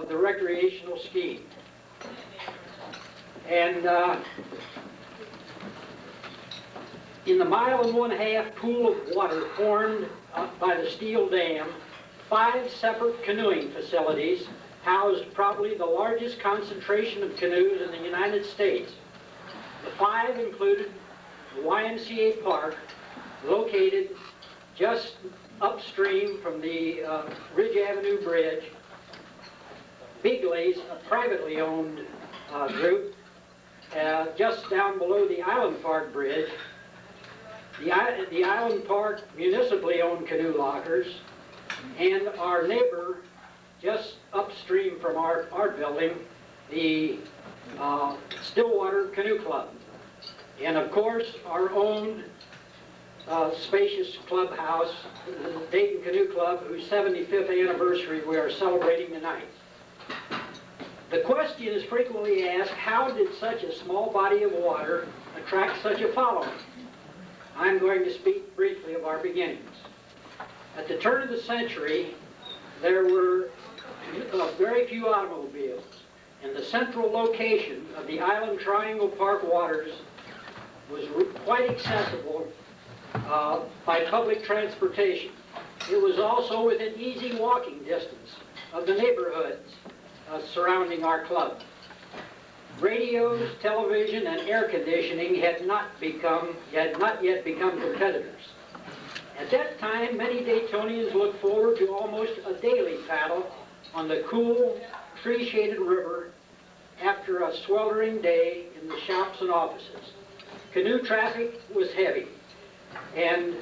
of the recreational scheme. And in the 1.5-mile pool of water formed by the steel dam, 5 separate canoeing facilities housed probably the largest concentration of canoes in the United States. The 5 included the YMCA Park, located just upstream from the Ridge Avenue Bridge, Bigley's, a privately owned group, just down below the Island Park Bridge, the Island Park municipally owned canoe lockers, and our neighbor just upstream from our building, the Stillwater Canoe Club. And of course, our own spacious clubhouse, the Dayton Canoe Club, whose 75th anniversary we are celebrating tonight. The question is frequently asked, how did such a small body of water attract such a following? I'm going to speak briefly of our beginnings. At the turn of the century, there were very few automobiles, and the central location of the Island Triangle Park waters was quite accessible by public transportation. It was also within easy walking distance of the neighborhoods surrounding our club. Radios, television, and air conditioning had not yet become competitors. At that time, many Daytonians looked forward to almost a daily paddle on the cool, tree-shaded river after a sweltering day in the shops and offices. Canoe traffic was heavy, and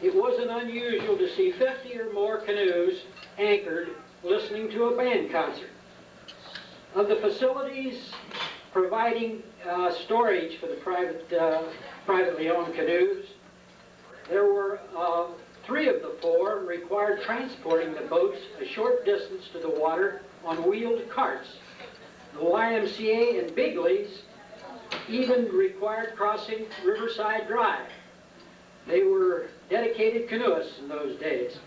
it wasn't unusual to see 50 or more canoes anchored listening to a band concert. Of the facilities providing storage for the privately owned canoes, there were 3 of the 4 required transporting the boats a short distance to the water on wheeled carts. The YMCA and Bigley's even required crossing Riverside Drive. They were dedicated canoeists in those days.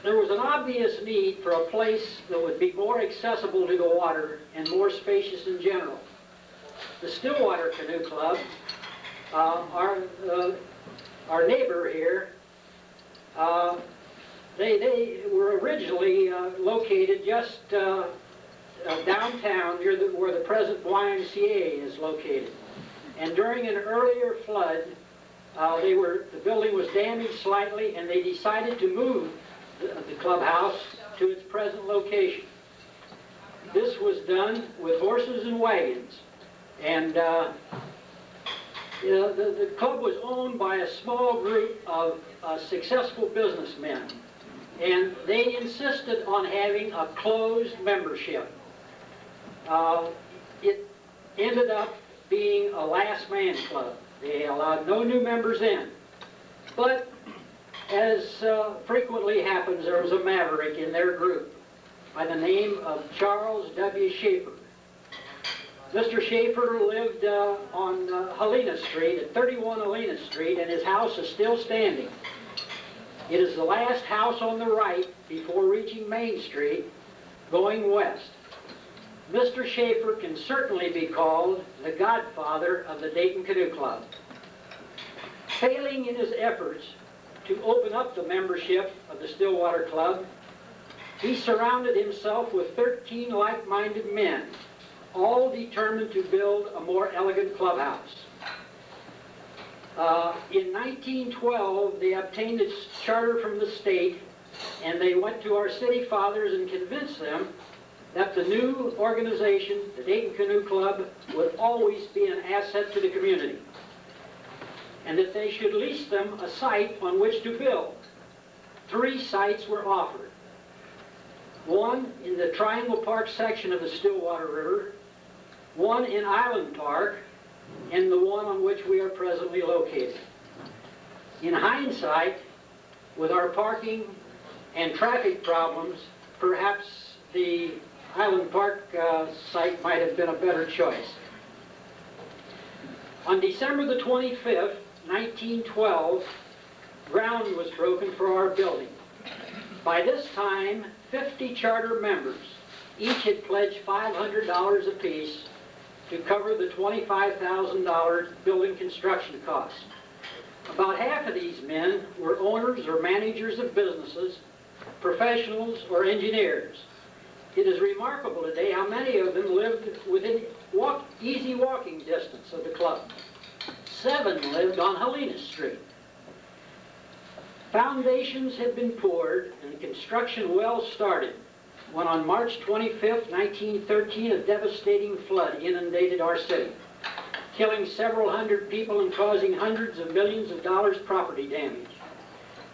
There was an obvious need for a place that would be more accessible to the water and more spacious in general. The Stillwater Canoe Club, our neighbor here, they were originally located just downtown near where the present YMCA is located. And during an earlier flood, the building was damaged slightly, and they decided to move the clubhouse to its present location. This was done with horses and wagons, and the club was owned by a small group of successful businessmen, and they insisted on having a closed membership. It ended up being a last man club. They allowed no new members in. But as frequently happens, there was a maverick in their group by the name of Charles W. Schaefer. Mr. Schaefer lived on Helena Street, at 31 Helena Street, and his house is still standing. It is the last house on the right before reaching Main Street, going west. Mr. Schaefer can certainly be called the godfather of the Dayton Canoe Club. Failing in his efforts to open up the membership of the Stillwater Club, he surrounded himself with 13 like-minded men, all determined to build a more elegant clubhouse. In 1912, they obtained its charter from the state, and they went to our city fathers and convinced them that the new organization, the Dayton Canoe Club, would always be an asset to the community, and that they should lease them a site on which to build. 3 sites were offered. One in the Triangle Park section of the Stillwater River, one in Island Park, and the one on which we are presently located. In hindsight, with our parking and traffic problems, perhaps the Island Park site might have been a better choice. On December the 25th, 1912, ground was broken for our building. By this time, 50 charter members each had pledged $500 apiece to cover the $25,000 building construction cost. About half of these men were owners or managers of businesses, professionals, or engineers. It is remarkable today how many of them lived within easy walking distance of the club. 7 lived on Helena Street. Foundations had been poured and the construction well started when on March 25, 1913, a devastating flood inundated our city, killing several hundred people and causing hundreds of millions of dollars property damage.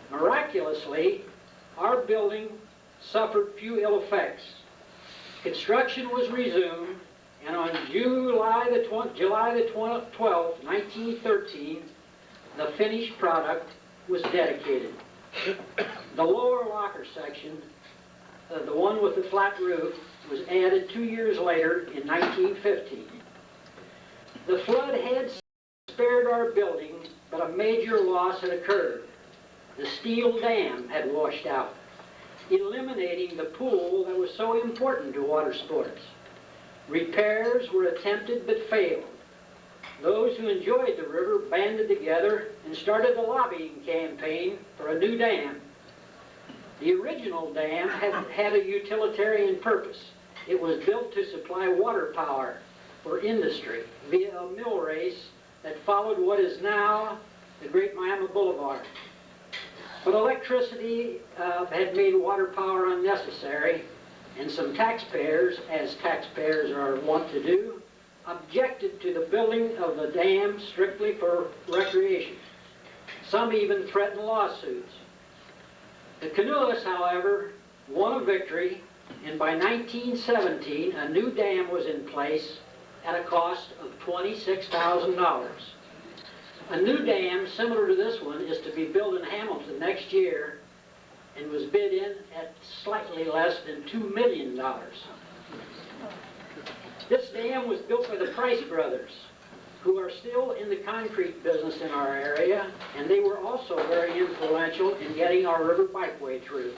Miraculously, our building suffered few ill effects. Construction was resumed, and on July the 12th, 1913, the finished product was dedicated. The lower locker section, the one with the flat roof, was added 2 years later in 1915. The flood had spared our building, but a major loss had occurred. The steel dam had washed out, eliminating the pool that was so important to water sports. Repairs were attempted but failed. Those who enjoyed the river banded together and started a lobbying campaign for a new dam. The original dam had a utilitarian purpose. It was built to supply water power for industry via a mill race that followed what is now the Great Miami Boulevard. But electricity had made water power unnecessary, and some taxpayers, as taxpayers are wont to do, objected to the building of the dam strictly for recreation. Some even threatened lawsuits. The canoeists, however, won a victory, and by 1917, a new dam was in place at a cost of $26,000. A new dam similar to this one is to be built in Hamilton next year and was bid in at slightly less than $2 million. This dam was built by the Price brothers, who are still in the concrete business in our area, and they were also very influential in getting our river bikeway through.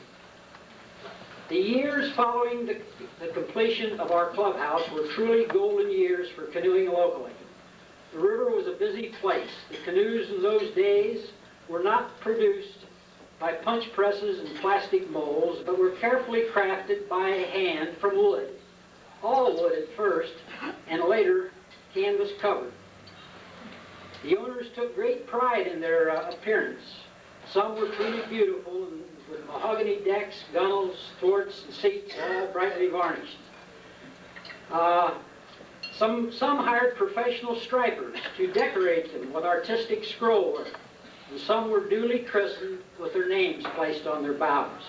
The years following the completion of our clubhouse were truly golden years for canoeing locally. The river was a busy place. The canoes in those days were not produced by punch presses and plastic molds, but were carefully crafted by hand from wood. All wood at first, and later canvas covered. The owners took great pride in their appearance. Some were truly beautiful, with mahogany decks, gunnels, thwarts, and seats all brightly varnished. Some hired professional stripers to decorate them with artistic scrollwork, and some were duly christened with their names placed on their bows.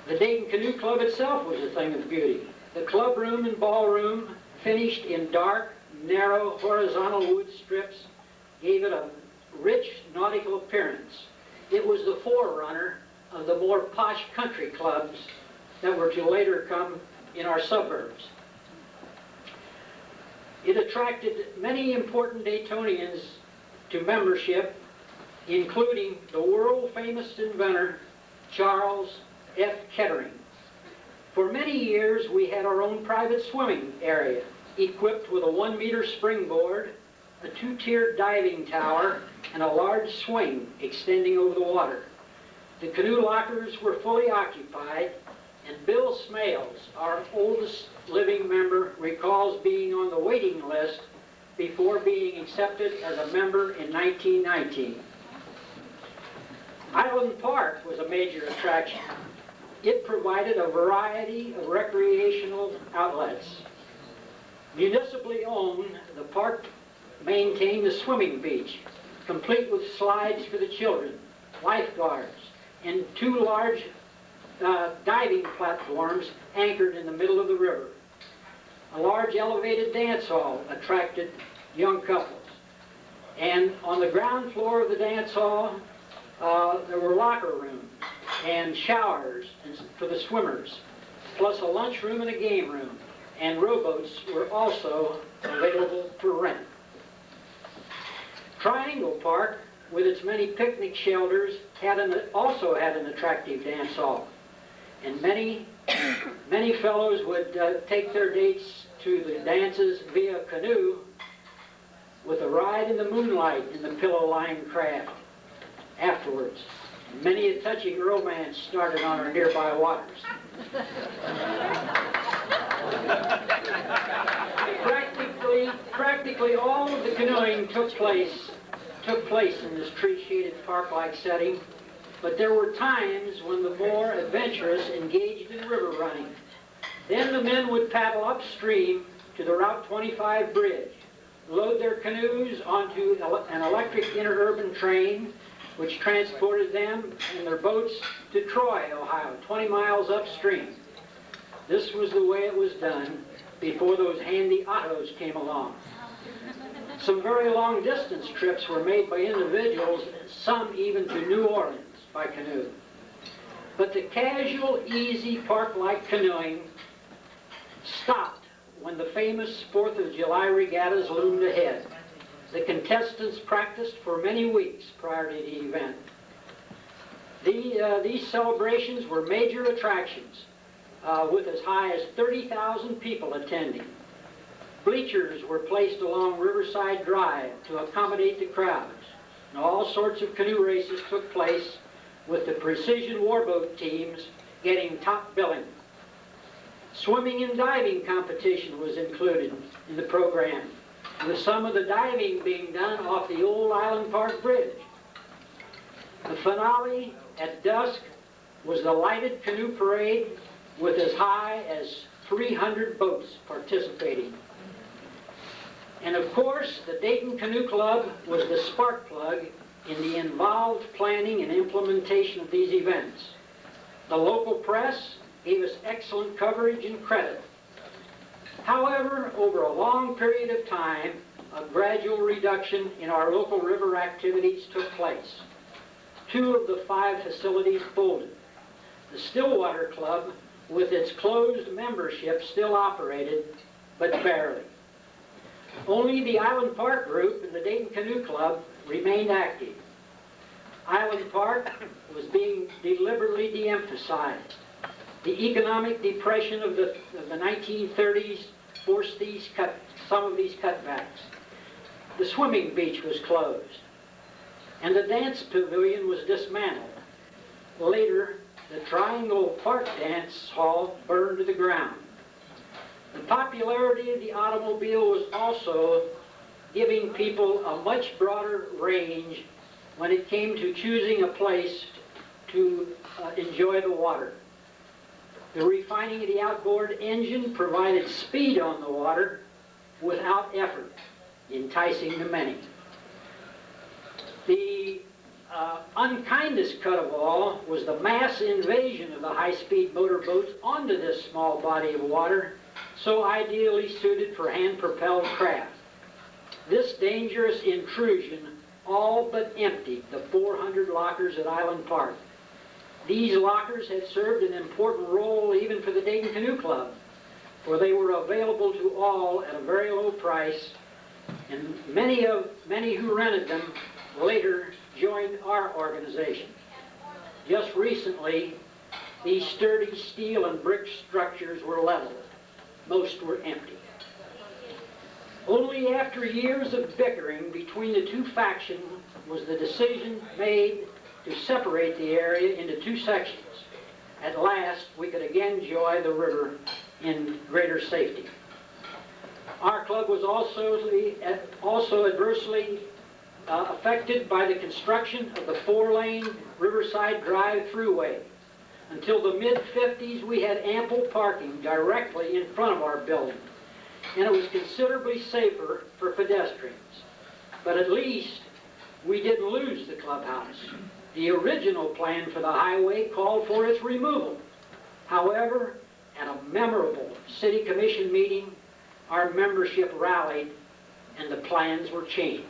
The Dayton Canoe Club itself was a thing of beauty. The club room and ballroom, finished in dark, narrow, horizontal wood strips, gave it a rich nautical appearance. It was the forerunner of the more posh country clubs that were to later come in our suburbs. It attracted many important Daytonians to membership, including the world-famous inventor Charles F. Kettering. For many years, we had our own private swimming area, equipped with a 1-meter springboard, a 2-tiered diving tower, and a large swing extending over the water. The canoe lockers were fully occupied, and Bill Smales, our oldest living member, recalls being on the waiting list before being accepted as a member in 1919. Island Park was a major attraction. It provided a variety of recreational outlets. Municipally owned, the park maintained a swimming beach, complete with slides for the children, lifeguards, and 2 large diving platforms anchored in the middle of the river. A large elevated dance hall attracted young couples. And on the ground floor of the dance hall, there were locker rooms and showers for the swimmers, plus a lunchroom and a game room. And rowboats were also available for rent. Triangle Park with its many picnic shelters, also had an attractive dance hall. And many fellows would take their dates to the dances via canoe with a ride in the moonlight in the pillow-lined craft afterwards. Many a touching romance started on our nearby waters. Practically all of the canoeing took place in this tree-shaded park-like setting, but there were times when the more adventurous engaged in river running. Then the men would paddle upstream to the Route 25 bridge, load their canoes onto an electric interurban train, which transported them and their boats to Troy, Ohio, 20 miles upstream. This was the way it was done before those handy autos came along. Some very long distance trips were made by individuals, some even to New Orleans by canoe. But the casual, easy, park-like canoeing stopped when the famous 4th of July regattas loomed ahead. The contestants practiced for many weeks prior to the event. These celebrations were major attractions, with as high as 30,000 people attending. Bleachers were placed along Riverside Drive to accommodate the crowds, and all sorts of canoe races took place, with the precision warboat teams getting top billing. Swimming and diving competition was included in the program, with some of the diving being done off the old Island Park Bridge. The finale at dusk was the lighted canoe parade with as high as 300 boats participating. And of course, the Dayton Canoe Club was the spark plug in the involved planning and implementation of these events. The local press gave us excellent coverage and credit. However, over a long period of time, a gradual reduction in our local river activities took place. 2 of the 5 facilities folded. The Stillwater Club, with its closed membership, still operated, but barely. Only the Island Park Group and the Dayton Canoe Club remained active. Island Park was being deliberately de-emphasized. The economic depression of the 1930s forced some of these cutbacks. The swimming beach was closed, and the dance pavilion was dismantled. Later, the Triangle Park Dance Hall burned to the ground. The popularity of the automobile was also giving people a much broader range when it came to choosing a place to enjoy the water. The refining of the outboard engine provided speed on the water without effort, enticing the many. The unkindest cut of all was the mass invasion of the high-speed motorboats onto this small body of water, so ideally suited for hand-propelled craft. This dangerous intrusion all but emptied the 400 lockers at Island Park. These lockers had served an important role even for the Dayton Canoe Club, for they were available to all at a very low price, and many who rented them later joined our organization. Just recently, these sturdy steel and brick structures were leveled. Most were empty. Only after years of bickering between the 2 factions was the decision made to separate the area into 2 sections. At last, we could again enjoy the river in greater safety. Our club was also adversely affected by the construction of the 4-lane Riverside Drive Thruway. Until the mid-50s, we had ample parking directly in front of our building, and it was considerably safer for pedestrians. But at least we didn't lose the clubhouse. The original plan for the highway called for its removal. However, at a memorable city commission meeting, our membership rallied and the plans were changed.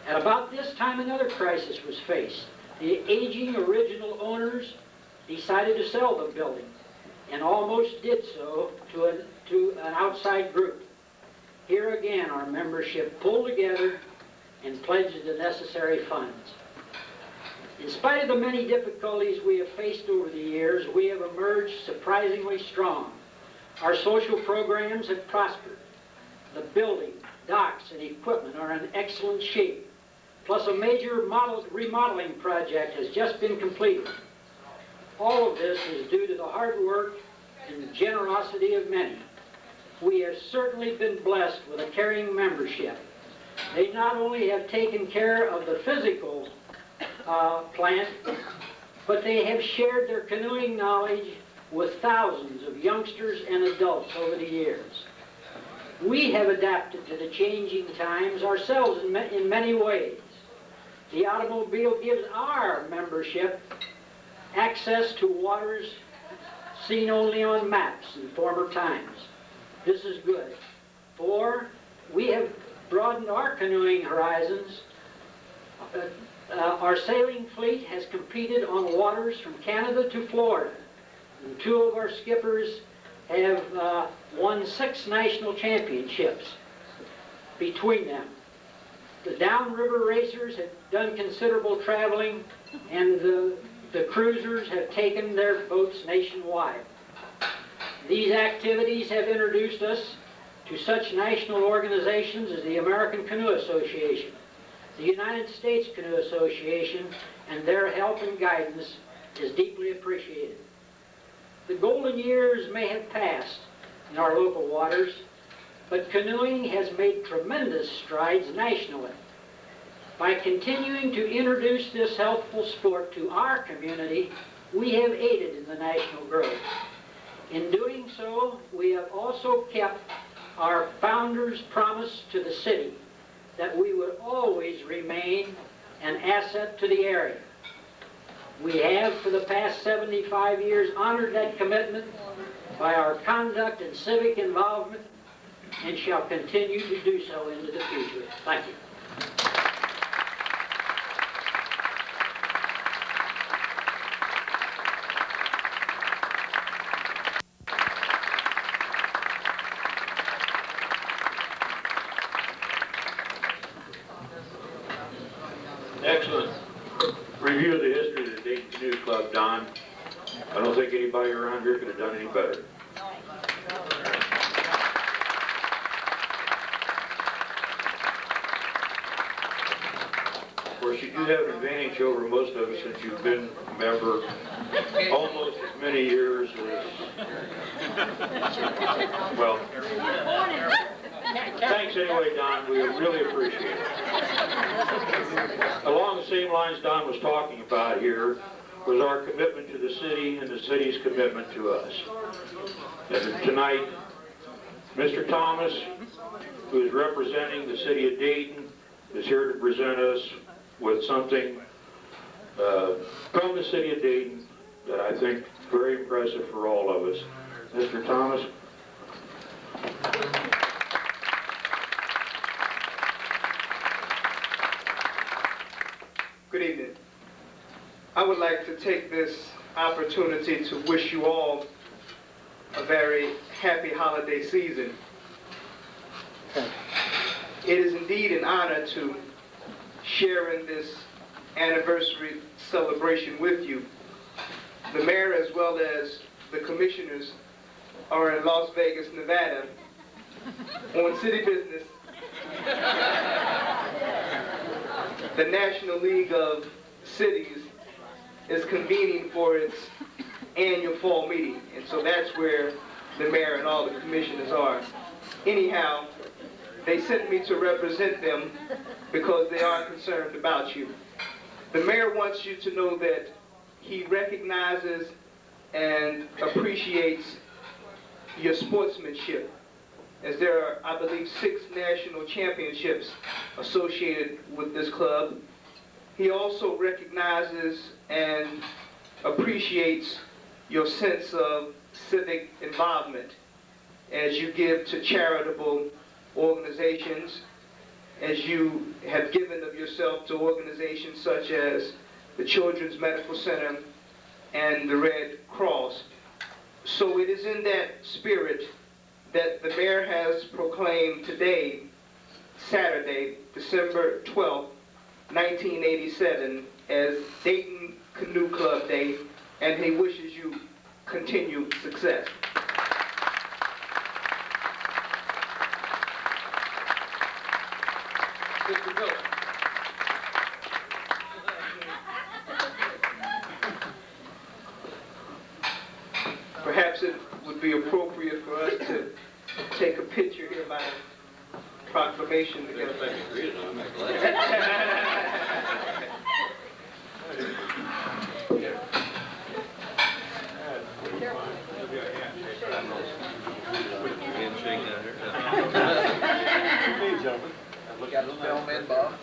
At about this time, another crisis was faced. The aging original owners decided to sell the building, and almost did so to an outside group. Here again, our membership pulled together and pledged the necessary funds. In spite of the many difficulties we have faced over the years, we have emerged surprisingly strong. Our social programs have prospered. The building, docks, and equipment are in excellent shape. Plus a major remodeling project has just been completed. All of this is due to the hard work and generosity of many. We have certainly been blessed with a caring membership. They not only have taken care of the physical plant, but they have shared their canoeing knowledge with thousands of youngsters and adults over the years. We have adapted to the changing times ourselves in many ways. The automobile gives our membership access to waters seen only on maps in former times. This is good. For we have broadened our canoeing horizons. Our sailing fleet has competed on waters from Canada to Florida. And two of our skippers have won 6 national championships between them. The downriver racers have done considerable traveling, and the cruisers have taken their boats nationwide. These activities have introduced us to such national organizations as the American Canoe Association, the United States Canoe Association, and their help and guidance is deeply appreciated. The golden years may have passed in our local waters, but canoeing has made tremendous strides nationally. By continuing to introduce this healthful sport to our community, we have aided in the national growth. In doing so, we have also kept our founders' promise to the city that we would always remain an asset to the area. We have, for the past 75 years, honored that commitment by our conduct and civic involvement, and shall continue to do so into the future. Thank you. Excellent review of the history of the Dayton Canoe Club, Don. I don't think anybody around here could have done any better. Of course, you do have an advantage over most of us since you've been a member almost as many years as, well, thanks anyway, Don. We really appreciate it. Along the same lines Don was talking about here was our commitment to the city and the city's commitment to us. And tonight, Mr. Thomas, who is representing the city of Dayton, is here to present us with something from the city of Dayton that I think is very impressive for all of us. Mr. Thomas. Good evening. I would like to take this opportunity to wish you all a very happy holiday season. It is indeed an honor to share in this anniversary celebration with you. The mayor as well as the commissioners are in Las Vegas, Nevada on city business. The National League of Cities is convening for its annual fall meeting, and so that's where the mayor and all the commissioners are. Anyhow, they sent me to represent them because they are concerned about you. The mayor wants you to know that he recognizes and appreciates your sportsmanship, as there are, I believe, 6 national championships associated with this club. He also recognizes and appreciates your sense of civic involvement as you give to charitable organizations, as you have given of yourself to organizations such as the Children's Medical Center and the Red Cross. So it is in that spirit that the mayor has proclaimed today Saturday, December 12th, 1987, as Dayton Canoe Club Day, and he wishes you continued success. Mr. Miller. Perhaps it would be appropriate for us to take a picture here by proclamation together. Look at the film, man, Bob.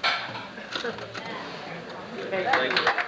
Thank you.